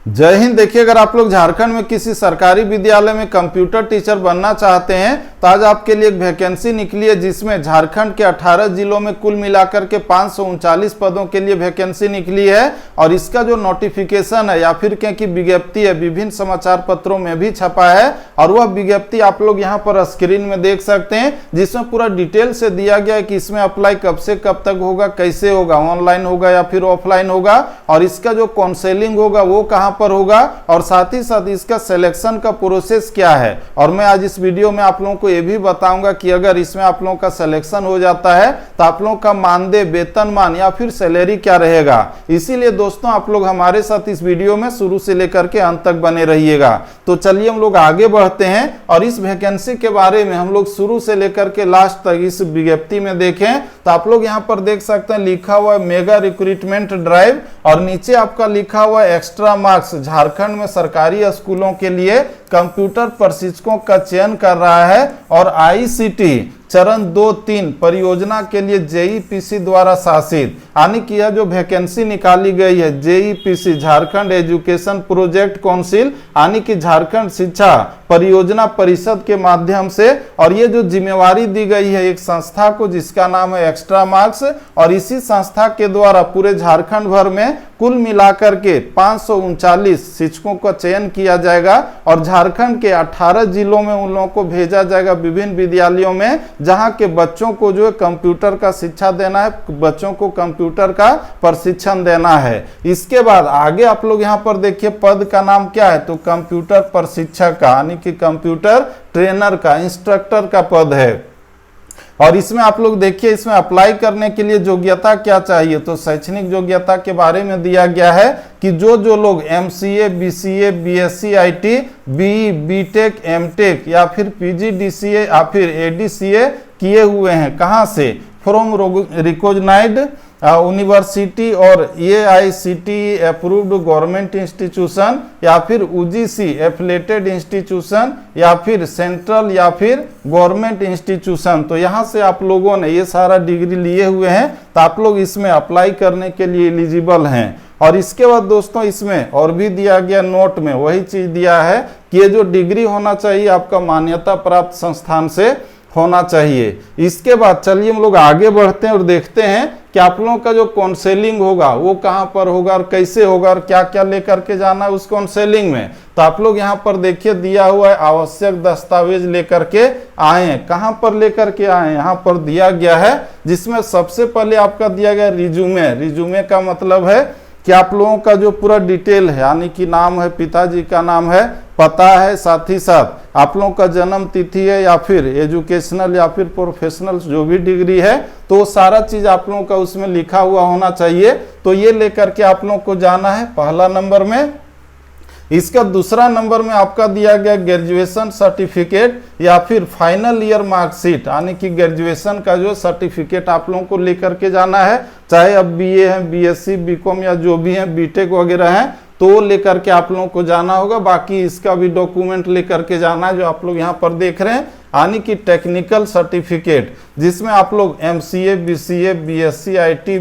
जय हिंद। देखिए, अगर आप लोग झारखंड में किसी सरकारी विद्यालय में कंप्यूटर टीचर बनना चाहते हैं तो आज आपके लिए एक वैकेंसी निकली है, जिसमें झारखंड के 18 जिलों में कुल मिलाकर के 539 पदों के लिए वैकेंसी निकली है। और इसका जो नोटिफिकेशन है या फिर क्या विज्ञप्ति है, विभिन्न समाचार पत्रों में भी छपा है। और वह विज्ञप्ति आप लोग यहाँ पर स्क्रीन में देख सकते हैं, जिसमें पूरा डिटेल से दिया गया है कि इसमें अप्लाई कब से कब तक होगा, कैसे होगा, ऑनलाइन होगा या फिर ऑफलाइन होगा, और इसका जो काउंसलिंग होगा वो कहाँ पर होगा, और साथ ही साथ इसका सिलेक्शन का प्रोसेस क्या है। और मैं आज इस वीडियो में आप लोगों को ये भी बताऊंगा कि अगर इसमें आप लोगों का सिलेक्शन हो जाता है तो आप लोगों का मानदेय, वेतनमान या फिर सैलरी क्या रहेगा। इसीलिए दोस्तों आप लोग हमारे साथ इस वीडियो में शुरू से लेकर के अंत तक बने रहिएगा। तो चलिए हम लोग आगे बढ़ते हैं और इस वैकेंसी के बारे में हम लोग शुरू से लेकर के लास्ट तक इस विज्ञप्ति में देखें तो आप लोग यहाँ पर देख सकते हैं लिखा हुआ है मेगा रिक्रूटमेंट ड्राइव, और नीचे आपका लिखा हुआ है एक्स्ट्रा मार्क्स झारखंड में सरकारी स्कूलों के लिए कंप्यूटर प्रशिक्षकों का चयन कर रहा है। और आईसीटी चरण 2-3 परियोजना के लिए जेईपीसी द्वारा शासित, यानी कि यह जो वैकेंसी निकाली गई है जेईपीसी झारखंड एजुकेशन प्रोजेक्ट काउंसिल, यानी कि झारखंड शिक्षा परियोजना परिषद के माध्यम से। और ये जो जिम्मेवारी दी गई है एक संस्था को जिसका नाम है एक्स्ट्रा मार्क्स, और इसी संस्था के द्वारा पूरे झारखंड भर में कुल मिलाकर के 539 शिक्षकों का चयन किया जाएगा। और झारखंड के 18 जिलों में उन लोगों को भेजा जाएगा विभिन्न विद्यालयों में, जहां के बच्चों को जो है कंप्यूटर का शिक्षा देना है, बच्चों को कंप्यूटर का प्रशिक्षण देना है। इसके बाद आगे आप लोग यहाँ पर देखिए पद का नाम क्या है, तो कंप्यूटर प्रशिक्षक का, यानी कि कंप्यूटर ट्रेनर का, इंस्ट्रक्टर का पद है। और इसमें आप लोग देखिए इसमें अप्लाई करने के लिए योग्यता क्या चाहिए, तो शैक्षणिक योग्यता के बारे में दिया गया है कि जो लोग MCA, BCA, BSc IT, BE, BTech, MTech या फिर पीजीडीसीए या फिर एडीसीए किए हुए हैं, कहाँ से, फ्रॉम रिकॉग्नाइज्ड यूनिवर्सिटी और एआईसीटीई अप्रूव्ड गवर्नमेंट इंस्टीट्यूशन या फिर यूजीसी एफिलेटेड इंस्टीट्यूशन या फिर सेंट्रल या फिर गवर्नमेंट इंस्टीट्यूशन। तो यहाँ से आप लोगों ने ये सारा डिग्री लिए हुए हैं तो आप लोग इसमें अप्लाई करने के लिए एलिजिबल हैं। और इसके बाद दोस्तों इसमें और भी दिया गया नोट में वही चीज दिया है कि ये जो डिग्री होना चाहिए आपका मान्यता प्राप्त संस्थान से होना चाहिए। इसके बाद चलिए हम लोग आगे बढ़ते हैं और देखते हैं कि आप लोगों का जो काउंसलिंग होगा वो कहाँ पर होगा और कैसे होगा और क्या क्या लेकर के जाना है उस काउंसलिंग में। तो आप लोग यहाँ पर देखिए दिया हुआ है आवश्यक दस्तावेज लेकर के आए, कहाँ पर लेकर के आए, यहाँ पर दिया गया है, जिसमें सबसे पहले आपका दिया गया रिज्यूमे। रिज्यूमे का मतलब है कि आप लोगों का जो पूरा डिटेल है, यानी कि नाम है, पिताजी का नाम है, पता है, साथ ही साथ आप लोगों का जन्म तिथि है या फिर एजुकेशनल या फिर प्रोफेशनल जो भी डिग्री है, तो सारा चीज आप लोगों का उसमें लिखा हुआ होना चाहिए। तो ये लेकर के आप लोगों को जाना है पहला नंबर में। इसका दूसरा नंबर में आपका दिया गया ग्रेजुएशन सर्टिफिकेट या फिर फाइनल ईयर मार्कशीट, यानी कि ग्रेजुएशन का जो सर्टिफिकेट आप लोगों को लेकर के जाना है, चाहे अब बीए है, बीएससी, बीकॉम या जो भी है, बीटेक वगैरह है, तो लेकर के आप लोगों को जाना होगा। बाकी इसका भी डॉक्यूमेंट लेकर के जाना है जो आप लोग यहाँ पर देख रहे हैं, यानी कि टेक्निकल सर्टिफिकेट, जिसमें आप लोग MCA, BCA, BSc IT,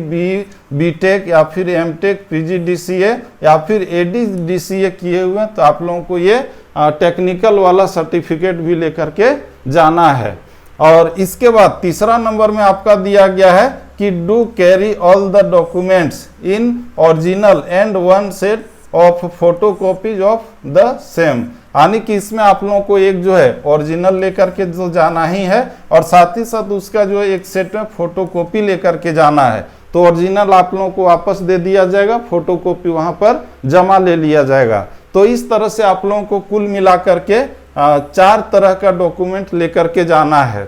BTech या फिर एमटेक, पीजीडीसीए या फिर एडीसीए किए हुए हैं, तो आप लोगों को ये टेक्निकल वाला सर्टिफिकेट भी लेकर के जाना है। और इसके बाद तीसरा नंबर में आपका दिया गया है कि do carry all the documents in original and one set of photocopies of the same, यानी कि इसमें आप लोगों को एक जो है ओरिजिनल लेकर के जो जाना ही है और साथ ही साथ उसका जो एक सेट में फोटोकॉपी लेकर के जाना है। तो ओरिजिनल आप लोगों को वापस दे दिया जाएगा, फोटोकॉपी वहां पर जमा ले लिया जाएगा। तो इस तरह से आप लोगों को कुल मिलाकर के 4 तरह का डॉक्यूमेंट लेकर के जाना है।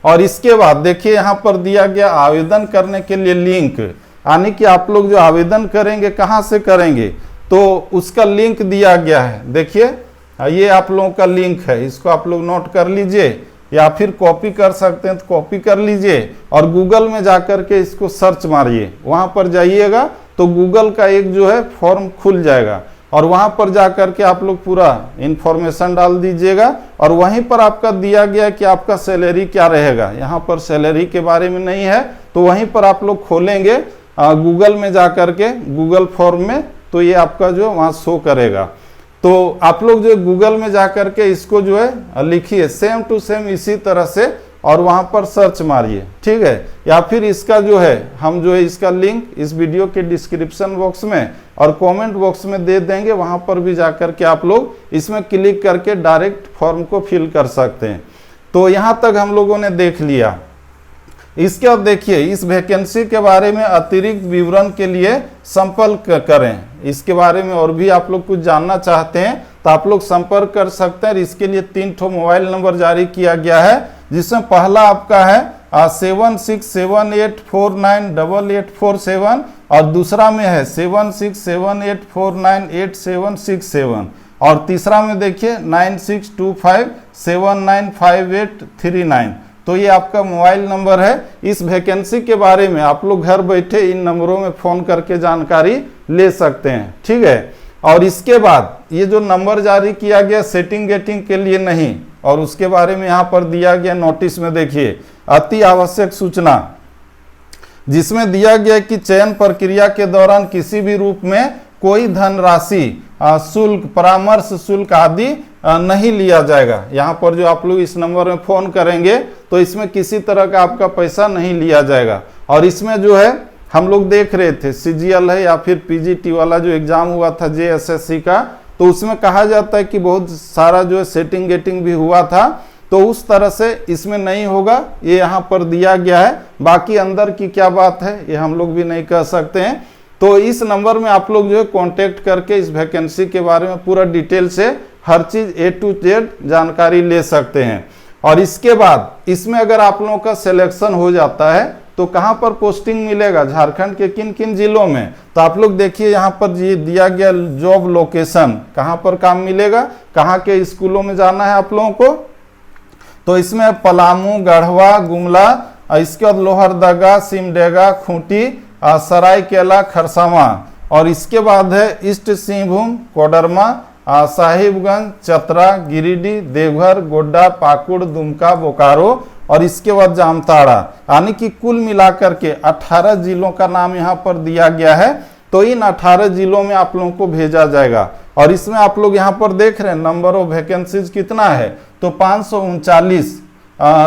और इसके बाद देखिए यहाँ पर दिया गया आवेदन करने के लिए लिंक, यानी कि आप लोग जो आवेदन करेंगे कहाँ से करेंगे, तो उसका लिंक दिया गया है। देखिए ये आप लोगों का लिंक है, इसको आप लोग नोट कर लीजिए या फिर कॉपी कर सकते हैं तो कॉपी कर लीजिए और गूगल में जाकर के इसको सर्च मारिए। वहां पर जाइएगा तो गूगल का एक जो है फॉर्म खुल जाएगा और वहां पर जाकर के आप लोग पूरा इंफॉर्मेशन डाल दीजिएगा। और वहीं पर आपका दिया गया कि आपका सैलरी क्या रहेगा, यहाँ पर सैलरी के बारे में नहीं है, तो वहीं पर आप लोग खोलेंगे गूगल में जाकर के गूगल फॉर्म में तो ये आपका जो है वहाँ शो करेगा। तो आप लोग जो गूगल में जा करके इसको जो है लिखिए सेम टू सेम इसी तरह से, और वहाँ पर सर्च मारिए, ठीक है। या फिर इसका जो है हम जो है इसका लिंक इस वीडियो के डिस्क्रिप्शन बॉक्स में और कमेंट बॉक्स में दे देंगे, वहाँ पर भी जा करके आप लोग इसमें क्लिक करके डायरेक्ट फॉर्म को फिल कर सकते हैं। तो यहाँ तक हम लोगों ने देख लिया। इसके बाद देखिए इस वैकेंसी के बारे में अतिरिक्त विवरण के लिए संपर्क करें। इसके बारे में और भी आप लोग कुछ जानना चाहते हैं तो आप लोग संपर्क कर सकते हैं। इसके लिए 3 ठो मोबाइल नंबर जारी किया गया है, जिसमें पहला आपका है 7678498847 और दूसरा में है 7678498767 और तीसरा में देखिए 9625795839। तो ये आपका मोबाइल नंबर है। इस वैकेंसी के बारे में आप लोग घर बैठे इन नंबरों में फ़ोन करके जानकारी ले सकते हैं, ठीक है। और इसके बाद ये जो नंबर जारी किया गया सेटिंग गेटिंग के लिए नहीं, और उसके बारे में यहाँ पर दिया गया नोटिस में देखिए अति आवश्यक सूचना, जिसमें दिया गया कि चयन प्रक्रिया के दौरान किसी भी रूप में कोई धनराशि शुल्क परामर्श शुल्क आदि नहीं लिया जाएगा। यहाँ पर जो आप लोग इस नंबर में फ़ोन करेंगे तो इसमें किसी तरह का आपका पैसा नहीं लिया जाएगा। और इसमें जो है हम लोग देख रहे थे CGL है या फिर PGT वाला जो एग्ज़ाम हुआ था JSSC का, तो उसमें कहा जाता है कि बहुत सारा जो है सेटिंग गेटिंग भी हुआ था, तो उस तरह से इसमें नहीं होगा, ये यहाँ पर दिया गया है। बाकी अंदर की क्या बात है ये हम लोग भी नहीं कह सकते हैं। तो इस नंबर में आप लोग जो है कांटेक्ट करके इस वैकेंसी के बारे में पूरा डिटेल से हर चीज़ A to Z जानकारी ले सकते हैं। और इसके बाद इसमें अगर आप लोगों का सिलेक्शन हो जाता है तो कहाँ पर पोस्टिंग मिलेगा, झारखंड के किन किन जिलों में, तो आप लोग देखिए यहाँ पर ये दिया गया जॉब लोकेशन, कहाँ पर काम मिलेगा, कहाँ के स्कूलों में जाना है आप लोगों को। तो इसमें पलामू, गढ़वा, गुमला, इसके बाद लोहरदगा, सिमडेगा, खूंटी, सरायकेला, खरसावां, और इसके बाद है ईस्ट सिंहभूम, कोडरमा, साहिबगंज, चतरा, गिरिडीह, देवघर, गोड्डा, पाकुड़, दुमका, बोकारो और इसके बाद जामताड़ा। यानी कि कुल मिलाकर के 18 जिलों का नाम यहाँ पर दिया गया है। तो इन 18 जिलों में आप लोगों को भेजा जाएगा। और इसमें आप लोग यहाँ पर देख रहे हैं नंबर ऑफ वैकेंसीज कितना है, तो 539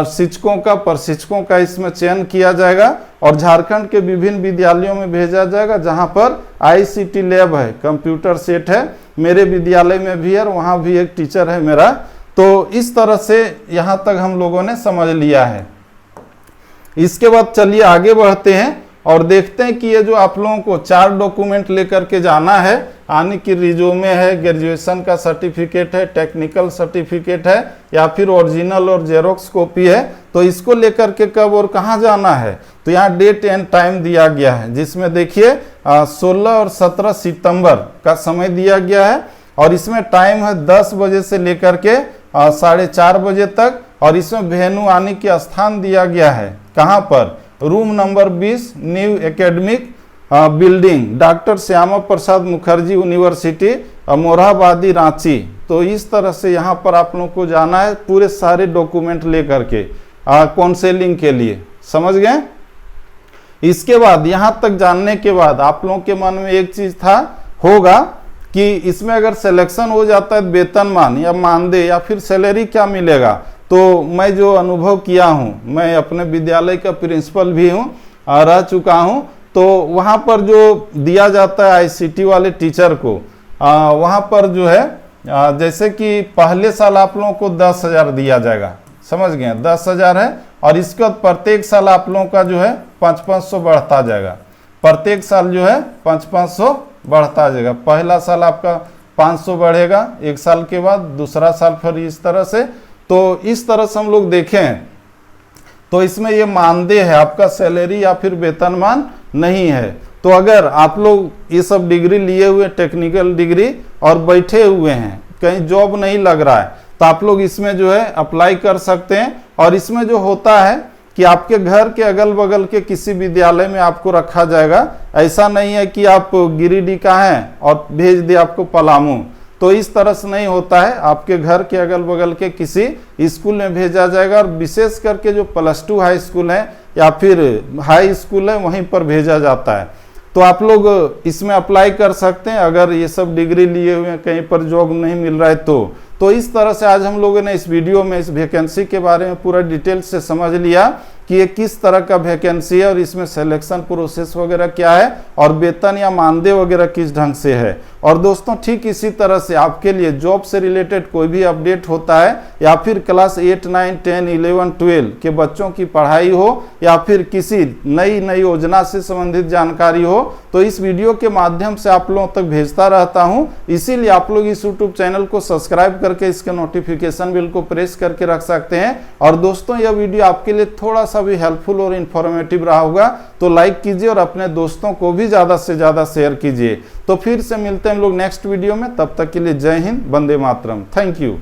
शिक्षकों का प्रशिक्षकों का इसमें चयन किया जाएगा और झारखंड के विभिन्न विद्यालयों में भेजा जाएगा जहां पर ICT लैब है, कंप्यूटर सेट है, मेरे विद्यालय में भी है और वहां भी एक टीचर है मेरा। तो इस तरह से यहां तक हम लोगों ने समझ लिया है। इसके बाद चलिए आगे बढ़ते हैं और देखते हैं कि ये जो आप लोगों को 4 डॉक्यूमेंट लेकर के जाना है, यानी कि रिज्यूमे है, ग्रेजुएशन का सर्टिफिकेट है, टेक्निकल सर्टिफिकेट है या फिर ओरिजिनल और जेरोक्स कॉपी है, तो इसको लेकर के कब और कहाँ जाना है, तो यहाँ डेट एंड टाइम दिया गया है, जिसमें देखिए 16 और 17 सितंबर का समय दिया गया है। और इसमें टाइम है 10 बजे से लेकर के 4:30 बजे तक। और इसमें वेन्यू आने की स्थान दिया गया है, कहाँ पर, room number 20, new academic building, doctor Shyama Prasad Mukherjee university, Morabadi, Ranchi. तो इस तरह से यहाँ पर आप लोगों को जाना है पूरे सारे डॉक्यूमेंट लेकर के काउंसलिंग के लिए, समझ गए। इसके बाद यहाँ तक जानने के बाद आप लोगों के मन में एक चीज था होगा कि इसमें अगर सिलेक्शन हो जाता है वेतनमान या मानदेय या फिर सैलरी क्या मिलेगा। तो मैं जो अनुभव किया हूँ, मैं अपने विद्यालय का प्रिंसिपल भी हूँ, रह चुका हूँ, तो वहाँ पर जो दिया जाता है ICT वाले टीचर को, वहाँ पर जो है जैसे कि पहले साल आप लोगों को 10,000 दिया जाएगा, समझ गए, 10,000 है। और इसके बाद प्रत्येक साल आप लोगों का जो है 500-500 बढ़ता जाएगा, प्रत्येक साल जो है 500-500 बढ़ता जाएगा। पहला साल आपका 500 बढ़ेगा, एक साल के बाद दूसरा साल फिर इस तरह से। तो इस तरह से हम लोग देखें तो इसमें ये मानदेय है, आपका सैलरी या फिर वेतनमान नहीं है। तो अगर आप लोग ये सब डिग्री लिए हुए, टेक्निकल डिग्री, और बैठे हुए हैं, कहीं जॉब नहीं लग रहा है, तो आप लोग इसमें जो है अप्लाई कर सकते हैं। और इसमें जो होता है कि आपके घर के अगल बगल के किसी विद्यालय में आपको रखा जाएगा। ऐसा नहीं है कि आप गिरिडीह का हैं और भेज दे आपको पलामू, तो इस तरह से नहीं होता है। आपके घर के अगल बगल के किसी स्कूल में भेजा जाएगा और विशेष करके जो +2 हाई स्कूल है या फिर हाई स्कूल है वहीं पर भेजा जाता है। तो आप लोग इसमें अप्लाई कर सकते हैं अगर ये सब डिग्री लिए हुए हैं, कहीं पर जॉब नहीं मिल रहा है तो इस तरह से आज हम लोगों ने इस वीडियो में इस वैकेंसी के बारे में पूरा डिटेल से समझ लिया कि ये किस तरह का वैकेंसी है और इसमें सिलेक्शन प्रोसेस वगैरह क्या है और वेतन या मानदेय वगैरह किस ढंग से है। और दोस्तों ठीक इसी तरह से आपके लिए जॉब से रिलेटेड कोई भी अपडेट होता है या फिर क्लास 8, 9, 10, 11, 12 के बच्चों की पढ़ाई हो या फिर किसी नई योजना से संबंधित जानकारी हो तो इस वीडियो के माध्यम से आप लोगों तक भेजता रहता हूं। इसीलिए आप लोग इस यूट्यूब चैनल को सब्सक्राइब करके इसके नोटिफिकेशन बिल को प्रेस करके रख सकते हैं। और दोस्तों यह वीडियो आपके लिए थोड़ा सा भी हेल्पफुल और इन्फॉर्मेटिव रहा होगा तो लाइक कीजिए और अपने दोस्तों को भी ज्यादा से ज्यादा शेयर कीजिए। तो फिर से मिलते हैं हम लोग नेक्स्ट वीडियो में, तब तक के लिए जय हिंद, वंदे मातरम, थैंक यू।